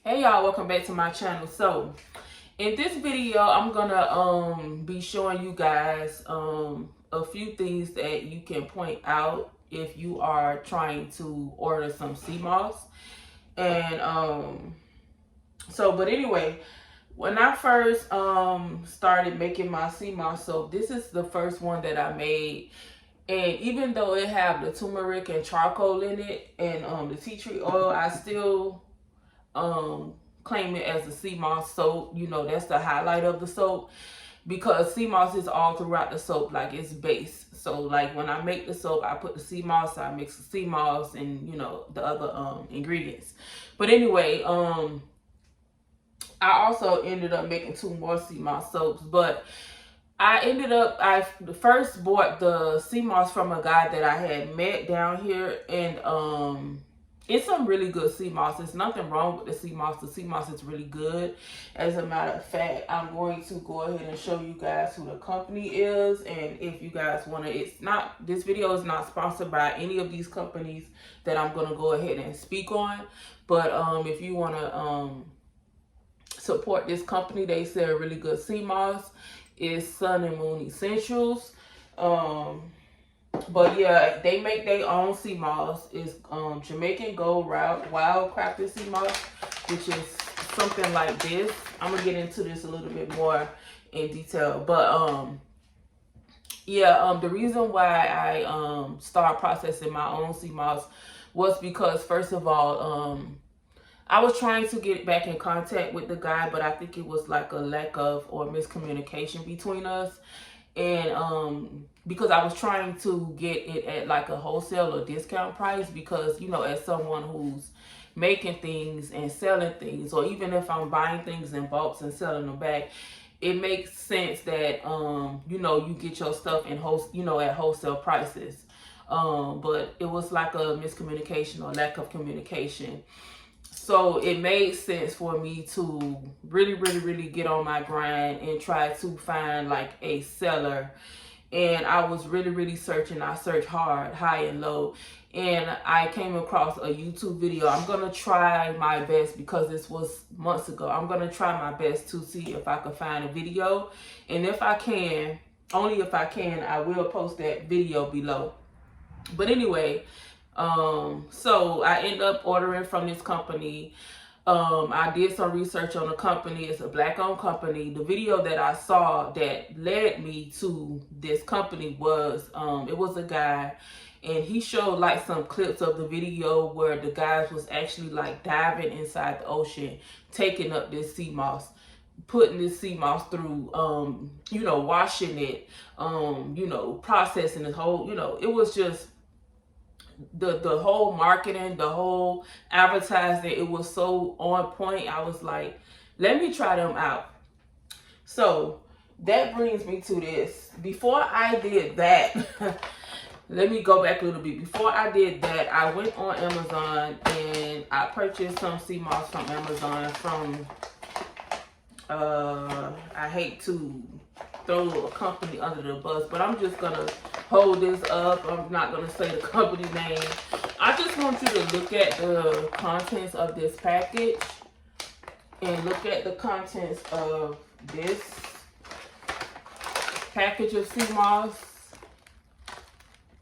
Hey y'all, welcome back to my channel. So in this video I'm gonna be showing you guys a few things that you can point out if you are trying to order some sea moss. And but anyway, when I first started making my sea moss soap, this is the first one that I made. And even though it have the turmeric and charcoal in it and the tea tree oil, I still claim it as a sea moss soap. You know, that's the highlight of the soap, because sea moss is all throughout the soap, like it's base. So like when I make the soap, I put the sea moss, I mix the sea moss and you know the other ingredients. But anyway, I also ended up making 2 more sea moss soaps. But I first bought the sea moss from a guy that I had met down here, and it's some really good sea moss. There's nothing wrong with the sea moss. The sea moss is really good. As a matter of fact, I'm going to go ahead and show you guys who the company is, and if you guys want to, this video is not sponsored by any of these companies that I'm going to go ahead and speak on. But if you want to support this company, they sell really good sea moss. Is Sun and Moon Essentials. But yeah, they make their own sea moss. It's Jamaican Gold Wild Crafted Sea Moss, which is something like this. I'm gonna get into this a little bit more in detail. But yeah, the reason why I started processing my own sea moss was because, first of all, I was trying to get back in contact with the guy, but I think it was like a lack of or miscommunication between us. And because I was trying to get it at like a wholesale or discount price, because, you know, as someone who's making things and selling things, or even if I'm buying things in bulks and selling them back, it makes sense that, you know, you get your stuff in at wholesale prices. But it was like a miscommunication or lack of communication. So it made sense for me to really get on my grind and try to find like a seller. And I was really searching. I searched hard, high and low, and I came across a YouTube video. I'm gonna try my best, because this was months ago. I'm gonna try my best to see if I can find a video, and if I can, only if I can, I will post that video below. But anyway, so I ended up ordering from this company. I did some research on the company. It's a Black-owned company. The video that I saw that led me to this company was, it was a guy, and he showed like some clips of the video where the guys was actually like diving inside the ocean, taking up this sea moss, putting this sea moss through, you know, washing it, you know, processing the whole, you know, it was just, the whole marketing, the whole advertising, it was so on point. I was like, let me try them out. So that brings me to this. Before I did that, let me go back a little bit. Before I did that, I went on Amazon and I purchased some sea moss from Amazon from, I hate to throw a company under the bus, but I'm just gonna hold this up. I'm not gonna say the company name. I just want you to look at the contents of this package and look at the contents of this package of sea moss.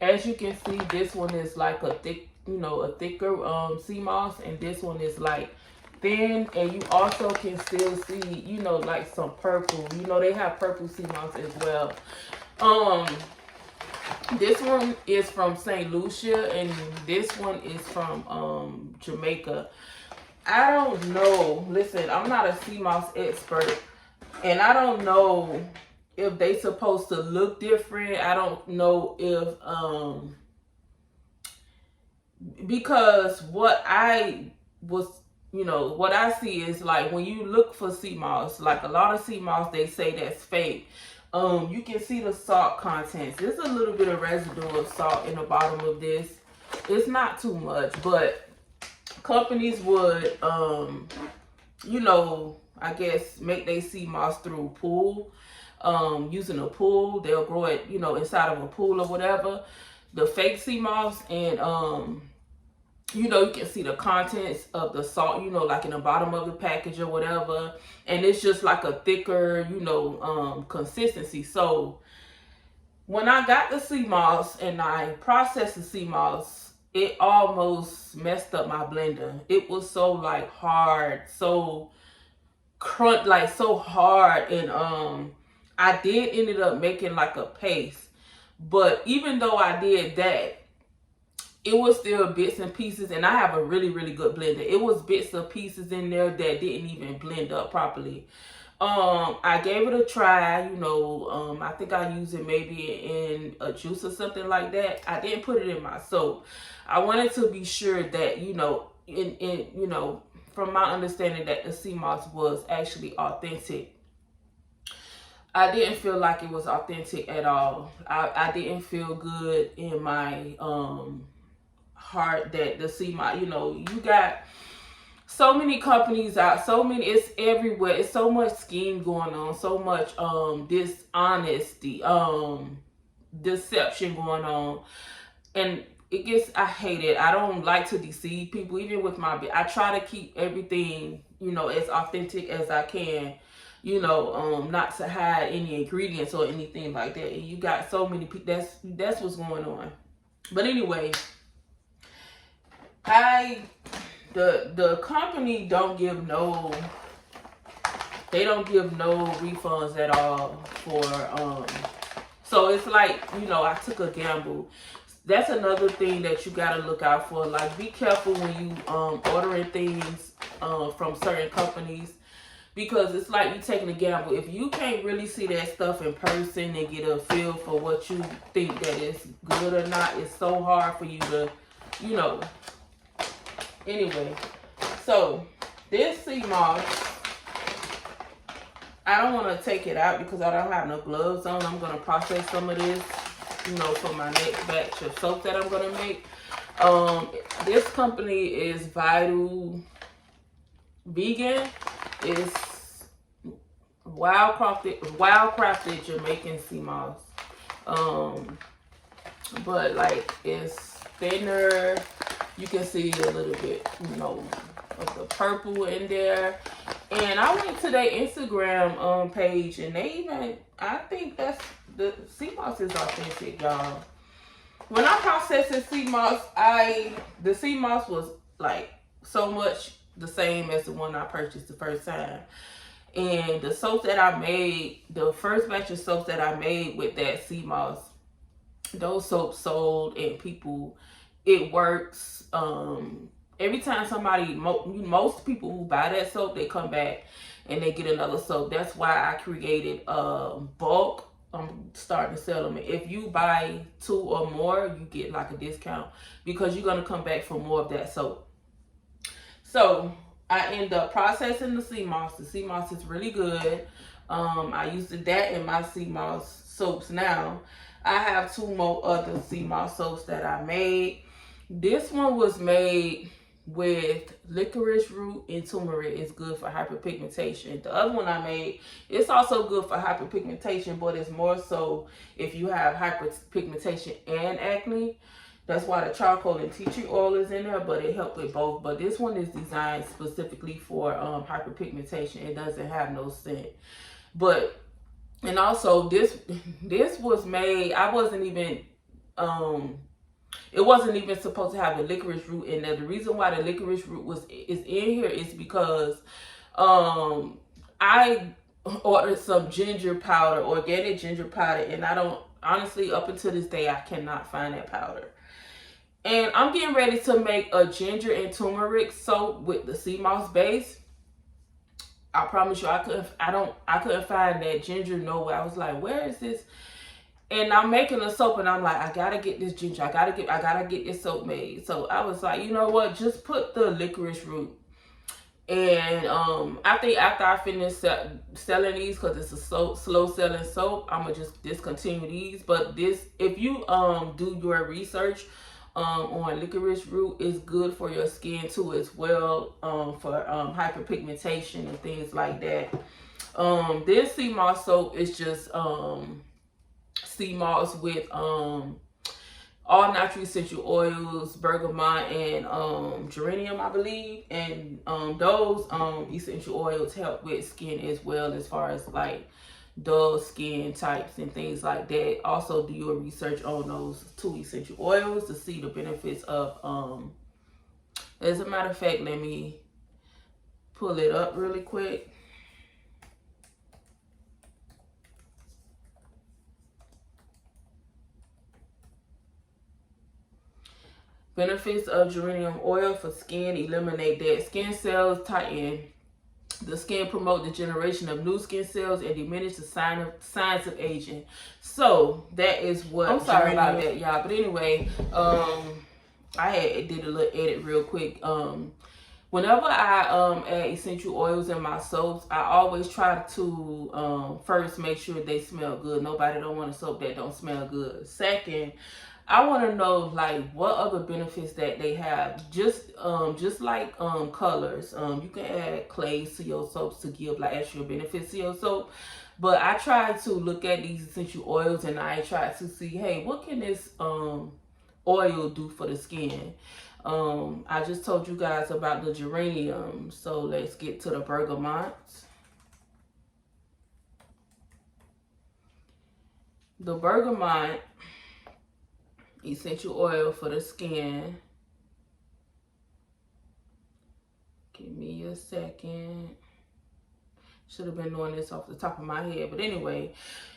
As you can see, this one is like a thick, you know, a thicker sea moss, and this one is like thin, and you also can still see, you know, like some purple. You know, they have purple sea moss as well. This one is from St. Lucia, and this one is from Jamaica. I don't know. Listen, I'm not a sea moss expert, and I don't know if they supposed to look different. I don't know if because what I was, you know, what I see is like when you look for sea moss, like a lot of sea moss, they say that's fake. You can see the salt contents. There's a little bit of residue of salt in the bottom of this. It's not too much, but companies would, you know, I guess make their sea moss through pool, using a pool. They'll grow it, you know, inside of a pool or whatever. The fake sea moss, and you know, you can see the contents of the salt, you know, like in the bottom of the package or whatever. And it's just like a thicker, you know, consistency. So when I got the sea moss and I processed the sea moss, it almost messed up my blender. It was so like hard, so crunch, like so hard. And I did ended up making like a paste. But even though I did that, it was still bits and pieces, and I have a really, really good blender. It was bits and pieces in there that didn't even blend up properly. I gave it a try, you know, I think I used it maybe in a juice or something like that. I didn't put it in my soap. I wanted to be sure that, you know, you know, from my understanding that the sea moss was actually authentic. I didn't feel like it was authentic at all. I didn't feel good in my heart that the sea moss, you know, you got so many companies out, so many, it's everywhere. It's so much scheme going on, so much dishonesty, deception going on. And it gets, I hate it. I don't like to deceive people, even with my, I try to keep everything, you know, as authentic as I can, you know, not to hide any ingredients or anything like that. And you got so many people, that's what's going on. But anyway, the company don't give no, they don't give no refunds at all for so it's like, you know, I took a gamble. That's another thing that you gotta look out for. Like, be careful when you ordering things from certain companies, because it's like you taking a gamble. If you can't really see that stuff in person and get a feel for what you think that is good or not, it's so hard for you to, you know. Anyway, so this sea moss, I don't want to take it out because I don't have no gloves on. I'm going to process some of this, you know, for my next batch of soap that I'm going to make. This company is Vital Vegan. It's wild crafted Jamaican sea moss. But like, it's thinner. You can see a little bit, you know, of the purple in there. And I went to their Instagram page, and they even, I think that's, the sea moss is authentic, y'all. When I processed the sea moss, the sea moss was like so much the same as the one I purchased the first time. And the soap that I made, the first batch of soaps that I made with that sea moss, those soaps sold, and people, it works. Every time somebody, most people who buy that soap, they come back and they get another soap. That's why I created bulk. I'm starting to sell them. If you buy 2 or more, you get like a discount, because you're going to come back for more of that soap. So I end up processing the sea moss. The sea moss is really good. I used that in my sea moss soaps now. I have 2 more other sea moss soaps that I made. This one was made with licorice root and turmeric. It's good for hyperpigmentation. The other one I made, it's also good for hyperpigmentation, but it's more so if you have hyperpigmentation and acne. That's why the charcoal and tea tree oil is in there, but it helps with both. But this one is designed specifically for hyperpigmentation. It doesn't have no scent. But, and also this was made, I wasn't even, it wasn't even supposed to have the licorice root in there. The reason why the licorice root is in here is because I ordered some ginger powder, organic ginger powder, and I don't, honestly, up until this day, I cannot find that powder. And I'm getting ready to make a ginger and turmeric soap with the sea moss base. I promise you, I couldn't find that ginger nowhere. I was like, where is this? And I'm making a soap, and I'm like, I gotta get this ginger. I gotta get this soap made. So I was like, you know what? Just put the licorice root. And I think after I finish selling these, because it's a slow selling soap, I'm gonna just discontinue these. But this, if you do your research on licorice root, is good for your skin too as well, for hyperpigmentation and things like that. This sea moss soap is just sea moss with all natural essential oils, bergamot and geranium, I believe. And those essential oils help with skin as well, as far as like dull skin types and things like that. Also do your research on those 2 essential oils to see the benefits of as a matter of fact, let me pull it up really quick. Benefits of geranium oil for skin: eliminate dead skin cells, tighten the skin, promote the generation of new skin cells, and diminish the signs of aging. So that is what I'm sorry about that, y'all. But anyway, I did a little edit real quick. Whenever I add essential oils in my soaps, I always try to first make sure they smell good. Nobody don't want a soap that don't smell good. Second, I want to know like what other benefits that they have. Just like colors. You can add clays to your soaps to give like extra benefits to your soap. But I try to look at these essential oils and I try to see, hey, what can this oil do for the skin? I just told you guys about the geranium, so let's get to the bergamot. The bergamot essential oil for the skin. Give me a second. Should have been doing this off the top of my head, but anyway,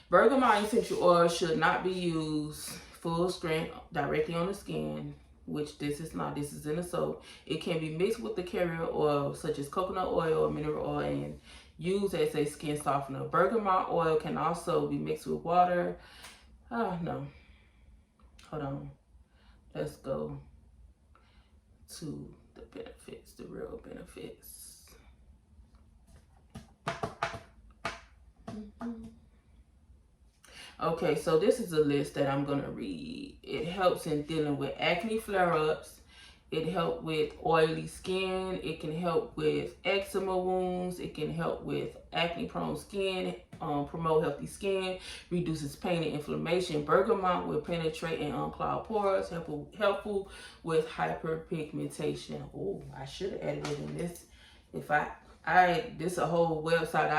bergamot essential oil should not be used full strength directly on the skin, which this is not. This is in a soap. It can be mixed with the carrier oil such as coconut oil or mineral oil and used as a skin softener. Bergamot oil can also be mixed with water. No. Hold on. Let's go to the benefits, the real benefits. Okay, so this is a list that I'm gonna read. It helps in dealing with acne flare-ups. It helps with oily skin. It can help with eczema wounds. It can help with acne-prone skin, promote healthy skin, reduces pain and inflammation. Bergamot will penetrate and unclog pores, helpful with hyperpigmentation. Oh, I should have added it in this. If this is a whole website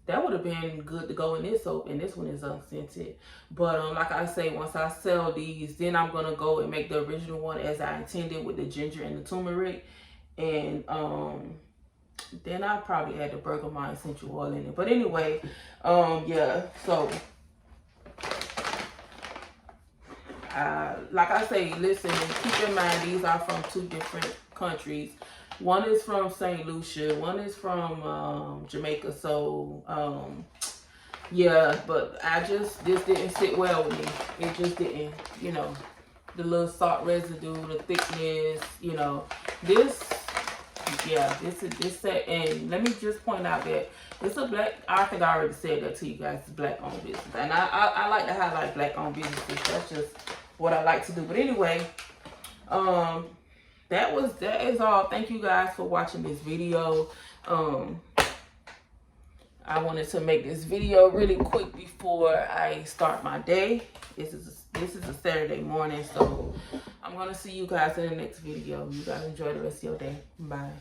that would have been good to go in this soap, and this one is unscented. But like I say, once I sell these, then I'm gonna go and make the original one as I intended with the ginger and the turmeric, and then I'll probably add the bergamot essential oil in it. But anyway, yeah. So like I say, listen, keep in mind these are from 2 different countries. One is from St. Lucia, one is from Jamaica. So yeah, but this didn't sit well with me. It just didn't, you know, the little salt residue, the thickness, you know. This set, and let me just point out that it's a black, I think I already said that to you guys, it's black owned business. And I like to highlight black owned businesses. That's just what I like to do. But anyway, that is all. Thank you guys for watching this video. I wanted to make this video really quick before I start my day. This is a Saturday morning, so I'm gonna see you guys in the next video. You guys enjoy the rest of your day. Bye.